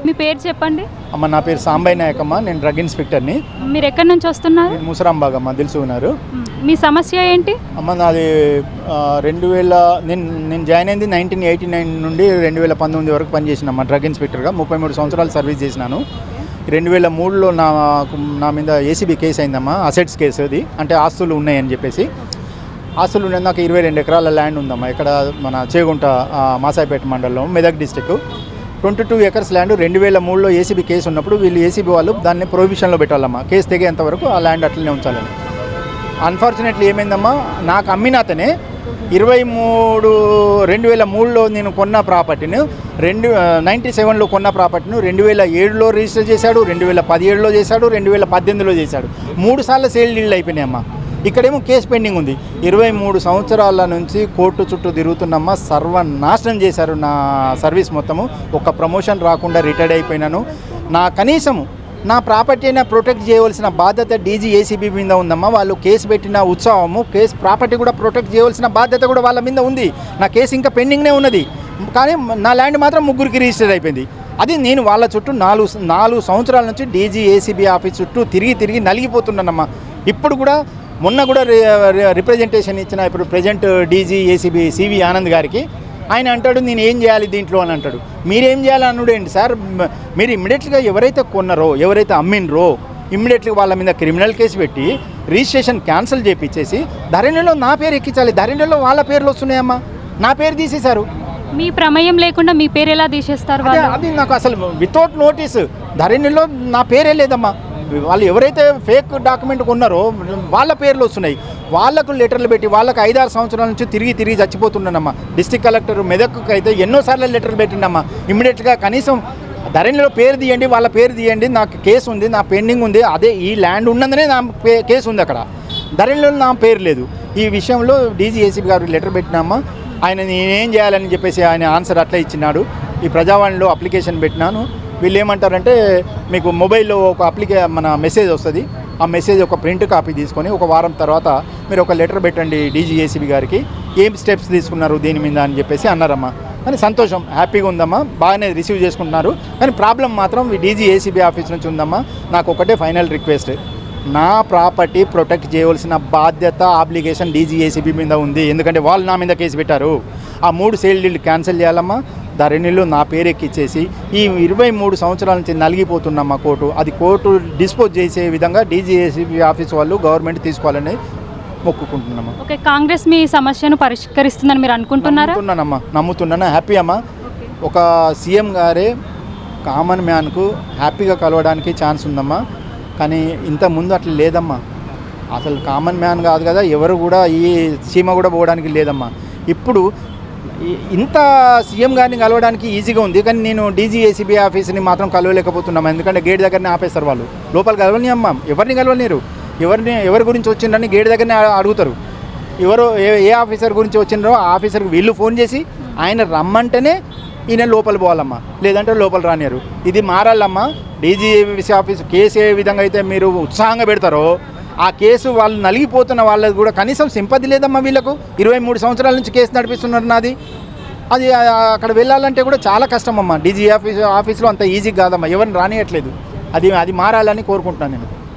మీ పేరు చెప్పండి. అమ్మ నా పేరు సాంబయ్య నాయక్ అమ్మ, నేను డ్రగ్ ఇన్స్పెక్టర్ని. మీరు ఎక్కడి నుంచి వస్తున్నారు? ముసరాంబాగ్ అమ్మ, తెలుసుకున్నారు. మీ సమస్య ఏంటి? అమ్మ నాది 2000 నేను జాయిన్ అయింది 1989 నుండి 2019 వరకు పనిచేసినమ్మ డ్రగ్ ఇన్స్పెక్టర్గా. 33 సంవత్సరాలు సర్వీస్ చేసినాను. 2003లో నా మీద ఏసీబీ కేసు అయిందమ్మా, అసెట్స్ కేసు. అది అంటే ఆస్తులు ఉన్నాయని చెప్పేసి. ఆస్తులు ఉన్నాయి. నాకు 22 ఎకరాల ల్యాండ్ ఉందమ్మా ఇక్కడ మన చేగుంట మాసాయిపేట మండలంలో, మెదక్ డిస్టిక్. 22 ఎకర్స్ ల్యాండ్ 2003లో ఏసీబీ కేసు ఉన్నప్పుడు వీళ్ళు ఏసీబీ వాళ్ళు దాన్ని ప్రొహిబిషన్లో పెట్టాలమ్మా, కేసు తెగేంత వరకు ఆ ల్యాండ్ అట్లనే ఉంచాలని. అన్ఫార్చునేట్లీ ఏమైందమ్మా, నాకు అమ్మిన అతనే 2003లో నేను కొన్న ప్రాపర్టీని 97లో కొన్న ప్రాపర్టీని 2007లో రిజిస్టర్ చేశాడు, 2017లో చేశాడు, 2018లో చేశాడు. 3 సార్లు సేల్ డీల్ అయిపోయినాయమ్మా. ఇక్కడేమో కేసు పెండింగ్ ఉంది. 23 సంవత్సరాల నుంచి కోర్టు చుట్టూ తిరుగుతున్నమ్మా. సర్వనాశనం చేశారు నా సర్వీస్ మొత్తము. ఒక ప్రమోషన్ రాకుండా రిటైర్డ్ అయిపోయినాను. కనీసము నా ప్రాపర్టీ అయినా ప్రొటెక్ట్ చేయవలసిన బాధ్యత డీజీ ఏసీబీ మీద ఉందమ్మా. వాళ్ళు కేసు పెట్టిన ఉత్సాహము, కేసు ప్రాపర్టీ కూడా ప్రొటెక్ట్ చేయవలసిన బాధ్యత కూడా వాళ్ళ మీద ఉంది. నా కేసు ఇంకా పెండింగ్నే ఉన్నది, కానీ నా ల్యాండ్ మాత్రం 3కి రిజిస్టర్ అయిపోయింది. అది నేను వాళ్ళ చుట్టూ 4 సంవత్సరాల నుంచి డీజీ ఏసీబీ ఆఫీస్ చుట్టూ తిరిగి నలిగిపోతున్నానమ్మా. ఇప్పుడు కూడా మొన్న కూడా రిప్రజెంటేషన్ ఇచ్చిన ఇప్పుడు present D G A C B C V Anand గారికి. ఆయన అంటాడు నేను ఏం చేయాలి దీంట్లో అని అంటాడు. మీరేం చేయాలి అనుడేంటి సార్? మీరు ఇమ్మీడియట్గా ఎవరైతే కొన్నారో, ఎవరైతే అమ్మినరో ఇమ్మీడియట్గా వాళ్ళ మీద క్రిమినల్ కేసు పెట్టి రిజిస్ట్రేషన్ క్యాన్సిల్ చేయించేసి ధరణిలో నా పేరు ఎక్కించాలి. ధరణిలో వాళ్ళ పేర్లు వస్తున్నాయమ్మా, నా పేరు తీసేశారు. మీ ప్రమేయం లేకుండా మీ పేరు ఎలా తీసేస్తారు? అది నాకు అసలు వితౌట్ నోటీస్ ధరణిలో నా పేరే లేదమ్మా. వాళ్ళు ఎవరైతే ఫేక్ డాక్యుమెంట్ కొన్నారో వాళ్ళ పేర్లు వస్తున్నాయి. వాళ్ళకు లెటర్లు పెట్టి వాళ్ళకు 5-6 సంవత్సరాల నుంచి తిరిగి చచ్చిపోతున్నానమ్మా. డిస్ట్రిక్ట్ కలెక్టర్ మెదక్కి అయితే ఎన్నోసార్లు లెటర్లు పెట్టిండమ్మా. ఇమ్మీడియట్గా కనీసం ధరణిలో పేరు తీయండి, వాళ్ళ పేరు తీయండి, నాకు కేసు ఉంది, నా పెండింగ్ ఉంది. అదే ఈ ల్యాండ్ ఉన్నందునే నా కేసు ఉంది అక్కడ, ధరణిలో నా పేరు లేదు. ఈ విషయంలో డీజీ ఏసీబీ గారు లెటర్ పెట్టినామా. ఆయన నేనేం చేయాలని చెప్పేసి ఆయన ఆన్సర్ అట్లా ఇచ్చినాడు. ఈ ప్రజావాణిలో అప్లికేషన్ పెట్టినాను. వీళ్ళు ఏమంటారంటే మీకు మొబైల్లో ఒక మన మెసేజ్ వస్తుంది. ఆ మెసేజ్ ఒక ప్రింట్ కాపీ తీసుకొని 1 వారం తర్వాత మీరు ఒక లెటర్ పెట్టండి డీజీ ఏసీబీ గారికి, ఏం స్టెప్స్ తీసుకున్నారు దీని మీద అని చెప్పేసి అన్నారమ్మా. కానీ సంతోషం, హ్యాపీగా ఉందమ్మా, బాగానే రిసీవ్ చేసుకుంటున్నారు. కానీ ప్రాబ్లం మాత్రం డీజీ ఏసీబీ ఆఫీస్ నుంచి ఉందమ్మా. నాకు ఒకటే ఫైనల్ రిక్వెస్ట్, నా ప్రాపర్టీ ప్రొటెక్ట్ చేయవలసిన బాధ్యత, ఆబ్లిగేషన్ డీజీ ఏసీబీ మీద ఉంది. ఎందుకంటే వాళ్ళు నా మీద కేసు పెట్టారు. ఆ 3 సేల్ డీల్ క్యాన్సిల్ చేయాలమ్మా. ధరణిలో నా పేరు ఎక్కిచ్చేసి ఈ 23 సంవత్సరాల నుంచి నలిగిపోతున్నమ్మా కోర్టు. అది కోర్టు డిస్పోజ్ చేసే విధంగా డీజీ ఏసీబీ ఆఫీస్ వాళ్ళు గవర్నమెంట్ తీసుకోవాలని మొక్కుకుంటున్నామా. ఓకే, కాంగ్రెస్ మీ సమస్యను పరిష్కరిస్తుందని మీరు అనుకుంటున్నారా? నమ్ముతున్నాను. హ్యాపీ అమ్మా. ఒక సీఎం గారే కామన్ మ్యాన్కు హ్యాపీగా కలవడానికి ఛాన్స్ ఉందమ్మా. కానీ ఇంతకుముందు అట్లా లేదమ్మా. అసలు కామన్ మ్యాన్ కాదు కదా, ఎవరు కూడా ఈ సీమ కూడా పోవడానికి లేదమ్మా. ఇప్పుడు ఇంత సీఎం గారిని కలవడానికి ఈజీగా ఉంది, కానీ నేను డీజీ ఏసీబీ ఆఫీస్ని మాత్రం కలవలేకపోతున్నాము. ఎందుకంటే గేట్ దగ్గరనే ఆపేస్తారు వాళ్ళు, లోపల కలవని అమ్మా. ఎవరిని కలవలేరు. ఎవరి గురించి వచ్చిండ్రని గేట్ దగ్గరనే అడుగుతారు. ఏ ఆఫీసర్ గురించి వచ్చిండ్రో ఆ ఆఫీసర్కి వీళ్ళు ఫోన్ చేసి ఆయన రమ్మంటేనే ఈయన లోపల పోవాలమ్మా, లేదంటే లోపల రానియరు. ఇది మారాలమ్మా. డీజీ ఆఫీస్ కేసు ఏ విధంగా అయితే మీరు ఉత్సాహంగా పెడతారో ఆ కేసు వాళ్ళు నలిగిపోతున్న వాళ్ళది కూడా కనీసం సింపతి లేదమ్మా. వీళ్ళకు 23 సంవత్సరాల నుంచి కేసు నడిపిస్తున్నారు నాది. అది అక్కడ వెళ్ళాలంటే కూడా చాలా కష్టం అమ్మా. డీజీ ఆఫీస్లో అంత ఈజీ కాదమ్మా, ఎవరిని రానియట్లేదు. అది మారాలని కోరుకుంటున్నాను నేను.